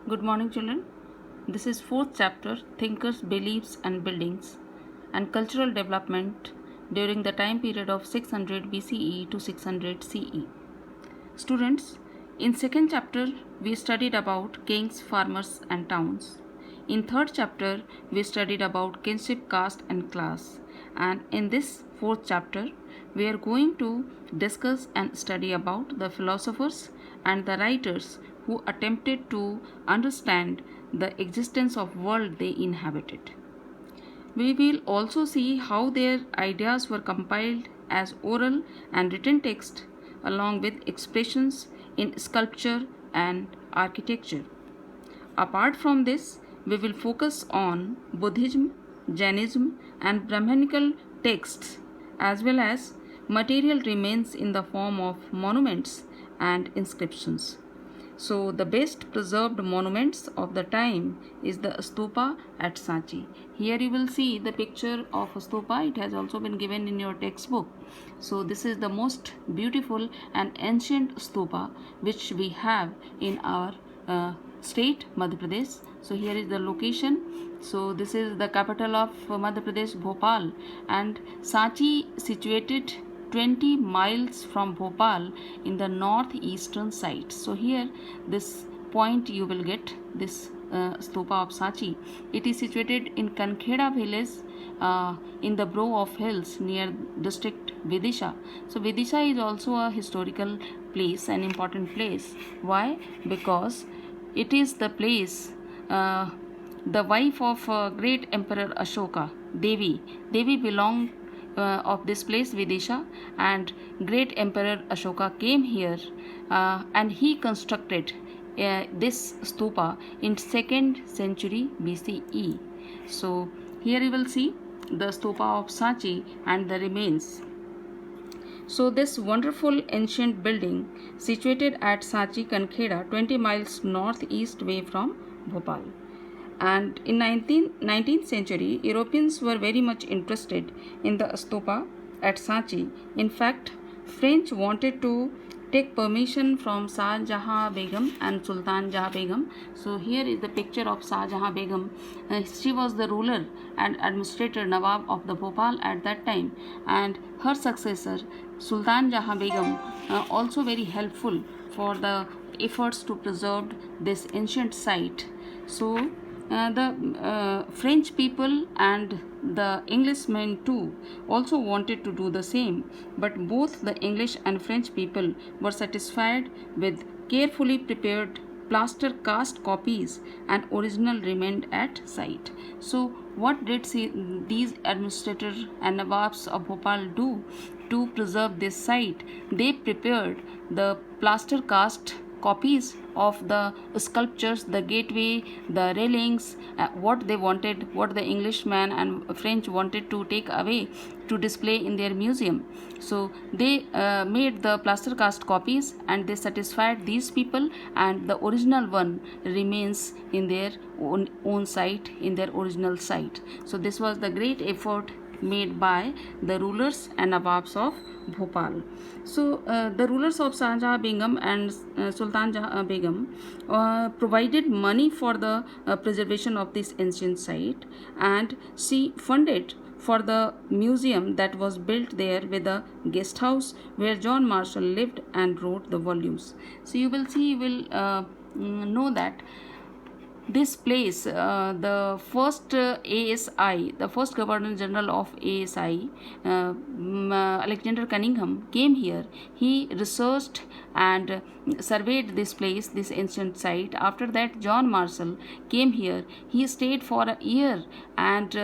Good morning, children. This is fourth chapter, Thinkers, Beliefs and Buildings, and Cultural Development during the time period of 600 BCE to 600 CE. Students, in second chapter we studied about kings, farmers and towns. In third chapter we studied about kinship, caste and class. And in this fourth chapter we are going to discuss and study about the philosophers and the writers who attempted to understand the existence of world they inhabited. We will also see how their ideas were compiled as oral and written text along with expressions in sculpture and architecture. Apart from this, we will focus on Buddhism, Jainism and Brahmanical texts as well as material remains in the form of monuments and inscriptions. So the best preserved monuments of the time is the stupa at Sanchi. Here you will see the picture of a stupa. It has also been given in your textbook. So this is the most beautiful and ancient stupa which we have in our state, Madhya Pradesh. So here is the location. So this is the capital of Madhya Pradesh, Bhopal, and Sanchi situated 20 miles from Bhopal in the northeastern side. So here this point you will get this stupa of Sanchi. It is situated in Kankheda village in the brow of hills near district Vidisha. So Vidisha is also a historical place, an important place. Why? Because it is the place the wife of great emperor Ashoka, Devi belonged of this place Vidisha, and great emperor Ashoka came here and he constructed this stupa in 2nd century BCE. So here you will see the stupa of Sanchi and the remains. So this wonderful ancient building situated at Sanchi, Kankheda, 20 miles northeast way from Bhopal. And in 19th century, Europeans were very much interested in the stupa at Sanchi. In fact, French wanted to take permission from Shah Jahan Begum and Sultan Jahan Begum. So here is the picture of Shah Jahan Begum. She was the ruler and administrator Nawab of the Bhopal at that time, and her successor Sultan Jahan Begum also very helpful for the efforts to preserve this ancient site. So the French people and the Englishmen too also wanted to do the same, but both the English and French people were satisfied with carefully prepared plaster cast copies, and original remained at site. So what did these administrators and Nawabs of Bhopal do to preserve this site? They prepared the plaster cast copies of the sculptures, the gateway, the railings, what they wanted, what the Englishman and French wanted to take away to display in their museum. So they made the plaster cast copies and they satisfied these people, and the original one remains in their own site, in their original site. So this was the great effort made by the rulers and Nawabs of Bhopal. So the rulers of Shah Jahan Begum and Sultan Jahan Begum provided money for the preservation of this ancient site, and she funded for the museum that was built there with a guest house where John Marshall lived and wrote the volumes. So you will see, you will know that this place, the first ASI, the first Governor General of ASI, Alexander Cunningham, came here. He researched and surveyed this place, this ancient site. After that, John Marshall came here. He stayed for a year, and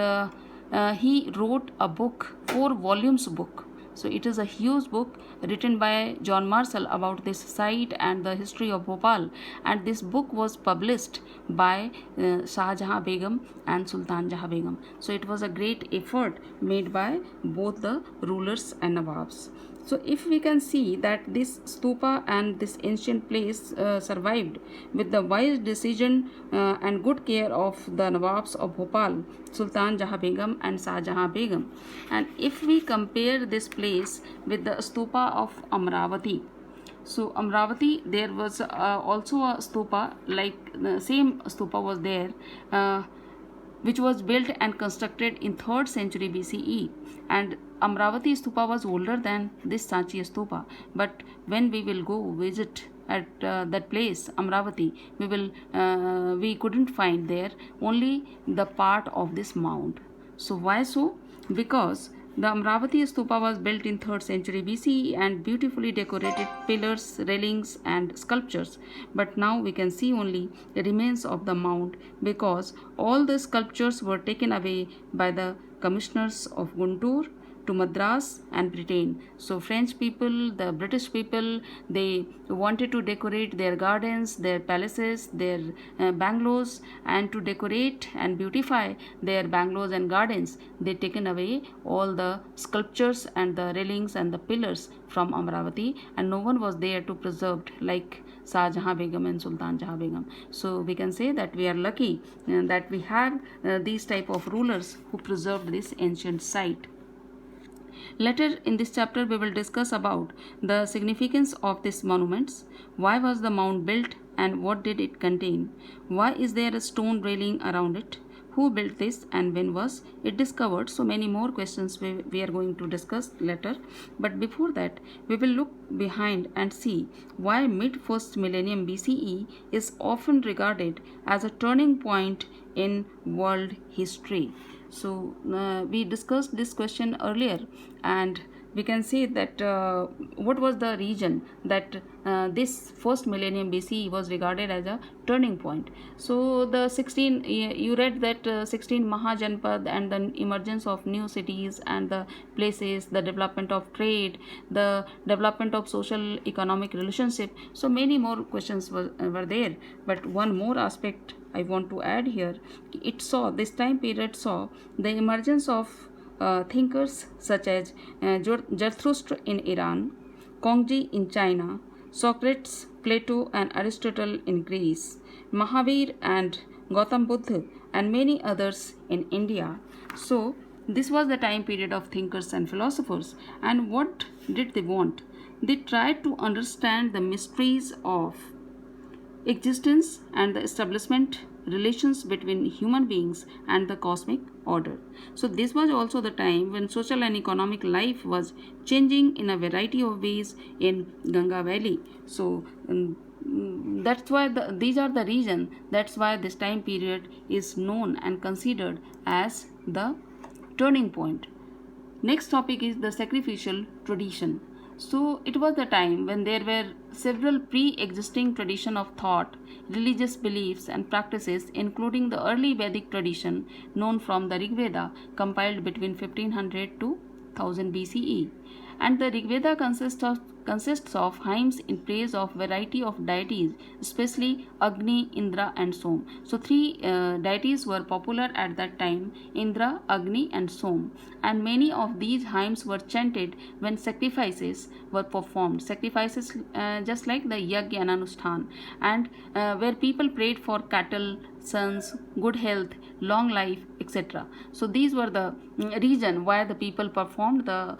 he wrote a book, 4 volumes book. So it is a huge book written by John Marshall about this site and the history of Bhopal, and this book was published by Shah Jahan Begum and Sultan Jahan Begum. So it was a great effort made by both the rulers and Nawabs. So if we can see that this stupa and this ancient place survived with the wise decision and good care of the Nawabs of Bhopal, Sultan Jahan Begum and Shah Jahan Begum. And if we compare this place with the stupa of Amravati, So Amravati, there was also a stupa, like the same stupa was there, uh, which was built and constructed in 3rd century BCE. And Amravati stupa was older than this Sanchi stupa. But when we will go visit at that place Amravati, we couldn't find there, only the part of this mound. So why so? Because the Amravati stupa was built in 3rd century BCE and beautifully decorated pillars, railings and sculptures. But now we can see only the remains of the mound, because all the sculptures were taken away by the commissioners of Guntur to Madras and Britain. So French people, the British people, they wanted to decorate their gardens, their palaces, their bungalows, and to decorate and beautify their bungalows and gardens, they taken away all the sculptures and the railings and the pillars from Amravati, and no one was there to preserve, like Shah Jahan Begum and Sultan Jahan Begum. So we can say that we are lucky that we have these type of rulers who preserved this ancient site. Later in this chapter, we will discuss about the significance of these monuments. Why was the mound built and what did it contain? Why is there a stone railing around it? Who built this and when was it discovered? So many more questions we are going to discuss later. But before that, we will look behind and see why mid-1st millennium BCE is often regarded as a turning point in world history. So we discussed this question earlier, and we can say that what was the region that this first millennium BCE was regarded as a turning point. So the 16, you read that 16 Mahajanpad and the emergence of new cities and the places, the development of trade, the development of social economic relationship. So many more questions were there, but one more aspect I want to add here. This time period saw the emergence of thinkers such as Zarathustra in Iran, Kongji in China, Socrates, Plato and Aristotle in Greece, Mahavir and Gautam Buddha and many others in India. So this was the time period of thinkers and philosophers. And what did they want? They tried to understand the mysteries of existence and the establishment relations between human beings and the cosmic order. So this was also the time when social and economic life was changing in a variety of ways in Ganga Valley. So that's why these are the reason, that's why this time period is known and considered as the turning point. Next topic is the sacrificial tradition. So it was the time when there were several pre-existing tradition of thought, religious beliefs and practices, including the early Vedic tradition known from the Rig Veda, compiled between 1500 to 1000 BCE. And the Rig Veda consists of hymns in praise of variety of deities, especially Agni, Indra and Som. So three deities were popular at that time: Indra, Agni and Som. And many of these hymns were chanted when sacrifices were performed. Sacrifices just like the Yajna and Anushthan, and where people prayed for cattle, sons, good health, long life, etc. So these were the reason why the people performed the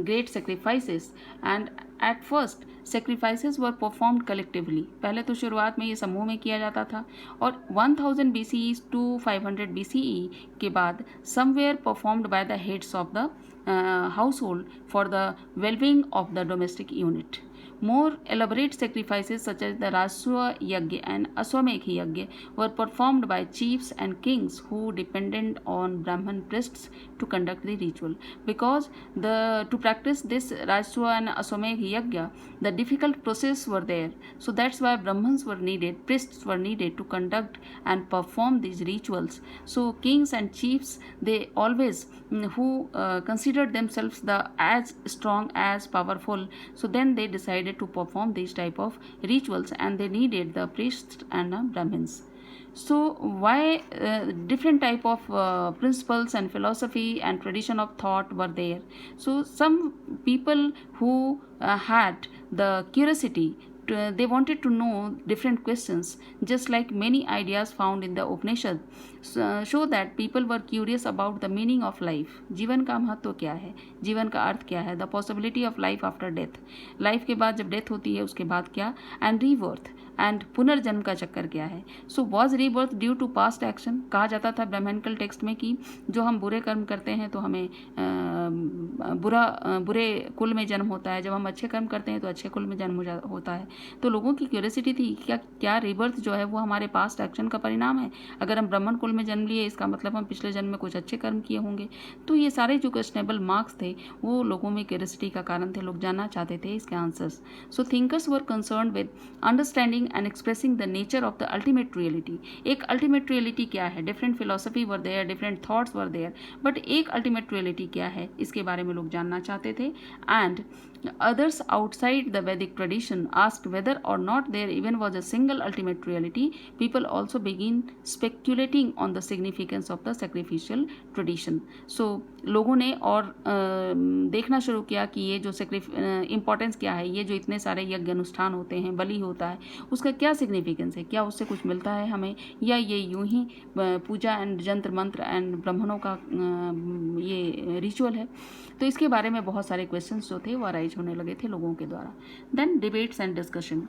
great sacrifices. And at first sacrifices were performed collectively. पहले तो शुरुआत में ये समूह में किया जाता था, और 1000 BCE to 500 BCE के बाद somewhere performed by the heads of the household for the well-being of the domestic unit. More elaborate sacrifices such as the Rajswa Yajna and Aswamekh Yajna were performed by chiefs and kings who depended on Brahman priests to conduct the ritual. Because to practice this Rajswa and Aswamekh Yajna, the difficult process were there. So that's why Brahmans were needed, priests were needed to conduct and perform these rituals. So kings and chiefs, they always who considered themselves as strong, as powerful, so then they decided to perform these type of rituals, and they needed the priests and Brahmins. So why different type of principles and philosophy and tradition of thought were there? So some people who had the curiosity they wanted to know different questions, just like many ideas found in the Upanishad show that people were curious about the meaning of life. जीवन का महत्व क्या है, जीवन का अर्थ क्या है, the possibility of life after death, life के बाद जब डेथ होती है उसके बाद क्या, and rebirth, एंड पुनर्जन्म का चक्कर क्या है. So was rebirth due to past action. कहा जाता था ब्राह्मणिकल टेक्स्ट में कि जो हम बुरे कर्म करते हैं तो हमें बुरे कुल में जन्म होता है, जब हम अच्छे कर्म करते हैं तो अच्छे कुल में जन्म होता है. तो लोगों की क्यूरियोसिटी थी क्या रीबर्थ जो है वो हमारे पास्ट एक्शन का परिणाम है. अगर हम ब्राह्मण कुल में जन्म लिए इसका मतलब हम पिछले जन्म में कुछ अच्छे कर्म किए होंगे. तो ये सारे जो क्वेश्चनेबल मार्क्स थे वो लोगों में क्यूरियोसिटी का कारण थे, लोग जानना चाहते थे इसके answers. So thinkers were concern with understanding and expressing the nature of the ultimate reality. एक अल्टीमेट रियलिटी क्या है, different philosophy were there, different thoughts were there, but एक अल्टीमेट रियलिटी क्या है इसके बारे में लोग जानना चाहते थे. And others outside the Vedic tradition asked whether or not there even was a single ultimate reality. People also begin speculating on the significance of the sacrificial tradition. So लोगों ने और देखना शुरू किया कि ये जो इम्पोर्टेंस क्या है, ये जो इतने सारे यज्ञ अनुष्ठान होते हैं, बलि होता है, उसका क्या सिग्निफिकेंस है, क्या उससे कुछ मिलता है हमें, या ये यूं ही पूजा एंड जंत्र मंत्र एंड ब्राह्मणों का ये रिचुअल है. तो इसके बारे में बहुत सारे क्वेश्चंस जो थे वो अराइज होने लगे थे लोगों के द्वारा. Then debates and discussion.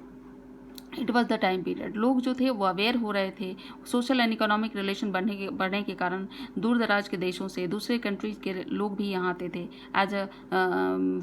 It was the time period. लोग जो थे वो अवेयर हो रहे थे. सोशल एंड इकोनॉमिक रिलेशन बढ़ने के कारण दूर दराज के देशों से दूसरे कंट्रीज के लोग भी यहाँ आते थे as a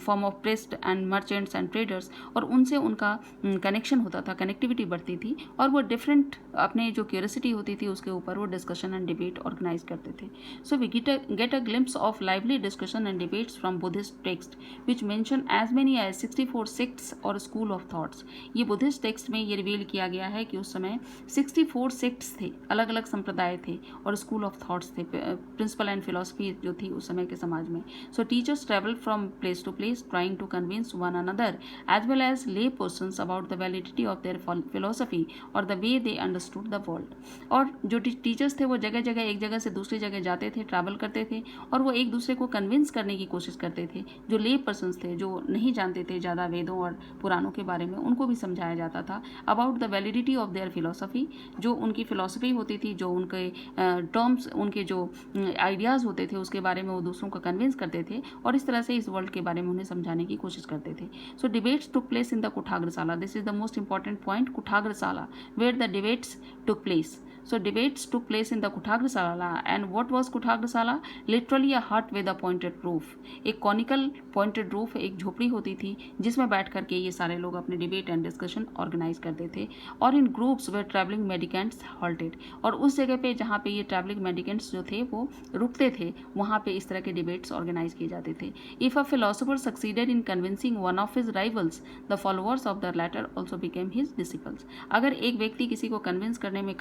form of priest and merchants and traders, और उनसे उनका कनेक्शन होता था, कनेक्टिविटी बढ़ती थी, और वो डिफरेंट अपने जो क्यूरियोसिटी होती थी उसके ऊपर वो डिस्कशन एंड डिबेट ऑर्गेनाइज करते थे. So we get a glimpse of lively discussion and debates from Buddhist text which mention as many as 64 sects और स्कूल ऑफ थॉट्स. ये बुद्धिस्ट टेक्स्ट में ये रिवील किया गया है कि उस समय 64 सेक्ट्स थे, अलग अलग संप्रदाय थे, और स्कूल ऑफ थॉट्स थे, प्रिंसिपल एंड फिलोसफी जो थी उस समय के समाज में. So teachers travel from place to place trying to convince one another as well as lay persons about the validity of their philosophy और the way they understood the world. और जो टीचर्स थे वो जगह जगह एक जगह से दूसरी जगह जाते थे, ट्रैवल करते थे, और वो एक दूसरे को कन्विंस करने की कोशिश करते थे. जो ले पर्सन्स थे, जो नहीं जानते थे ज़्यादा वेदों और पुराणों के बारे में, उनको भी समझाया जाता था about the validity of their philosophy. जो उनकी फिलोसफी होती थी, जो उनके टर्म्स, उनके जो आइडियाज़ होते थे उसके बारे में वो दूसरों को कन्विंस करते थे, और इस तरह से इस वर्ल्ड के बारे में उन्हें समझाने की कोशिश करते थे. So debates took place in the Kutagarashala. This is the most important point, Kutagarashala, where the debates took place. So debates took place in the Kuthagrasala. And what was Kuthagrasala? Literally a hut with a pointed roof. एक conical pointed roof, एक झोपड़ी होती थी जिसमें बैठ करके ये सारे लोग अपने डिबेट एंड डिस्कशन ऑर्गेनाइज करते थे. और इन ग्रुप्स वे ट्रैवलिंग मेडिकेंट्स हॉल्टेड. और उस जगह पे जहाँ पे ये ट्रैवलिंग मेडिकेंट्स जो थे वो रुकते थे, वहाँ पे इस तरह के डिबेट्स ऑर्गेनाइज किए जाते थे. If a philosopher succeeded in convincing one of his rivals, the followers of the latter also became his disciples. अगर एक व्यक्ति किसी को कन्विंस करने में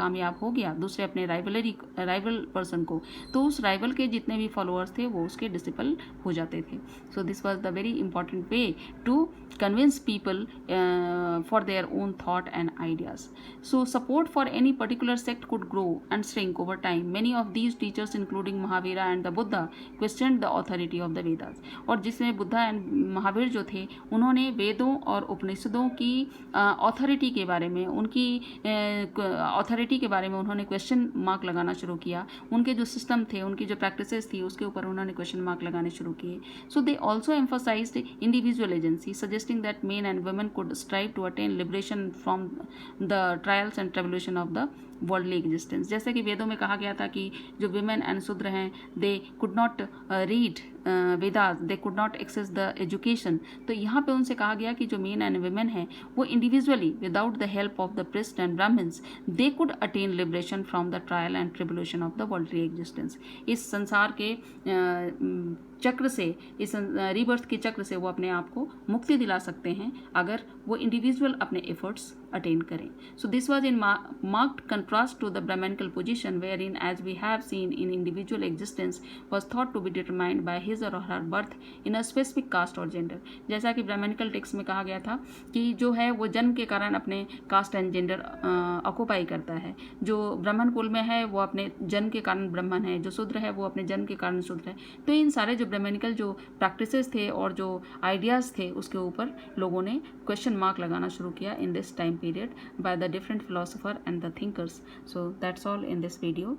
कामयाब हो गया, दूसरे अपने राइवल पर्सन को, तो उस राइवल के जितने भी फॉलोअर्स थे वो उसके डिसिपल हो जाते थे. So this was the very important way to convince people for their own thought and ideas. So support for any particular sect could grow and shrink over time. Many of these teachers including Mahavira and the Buddha questioned the authority of the Vedas. और जिसमें Buddha and Mahavir जो थे उन्होंने वेदों और उपनिषदों की authority के बारे में, उनकी अथॉरिटी के बारे में उन्होंने क्वेश्चन मार्क लगाना शुरू किया. उनके जो सिस्टम थे, उनकी जो प्रैक्टिसेस थी उसके ऊपर उन्होंने क्वेश्चन मार्क लगाने शुरू किए. So they also emphasised individual agency, suggesting that men and women could strive to attain liberation from the trials and tribulation of the worldly existence. जैसे कि वेदों में कहा गया था कि जो विमेन एंड शूद्र हैं they could not read Vedas, they could not access the education. तो यहाँ पे उनसे कहा गया कि जो मेन एंड विमेन हैं वो individually without the help of the priest and Brahmins they could attain liberation from the trial and tribulation of the worldly existence. इस संसार के चक्र से, इस रीबर्थ के चक्र से वो अपने आप को मुक्ति दिला सकते हैं अगर वो इंडिविजुअल अपने एफर्ट्स अटेन करें. सो this was in marked contrast to the Brahmanical position wherein, as we have seen, in individual existence was thought to be determined by his or her birth in a specific caste or gender. जैसा कि Brahminical text में कहा गया था कि जो है वो जन्म के कारण अपने कास्ट एंड जेंडर ऑक्यूपाई करता है. जो ब्राह्मण कुल में है वो अपने जन्म के कारण ब्राह्मण है, जो शूद्र है वो अपने जन्म के कारण शूद्र है. तो इन सारे जो जो ब्राह्मणिकल जो प्रैक्टिसेस थे और जो आइडियाज़ थे उसके ऊपर लोगों ने क्वेश्चन मार्क लगाना शुरू किया in this time period by the different philosopher and the thinkers. So that's all in this video.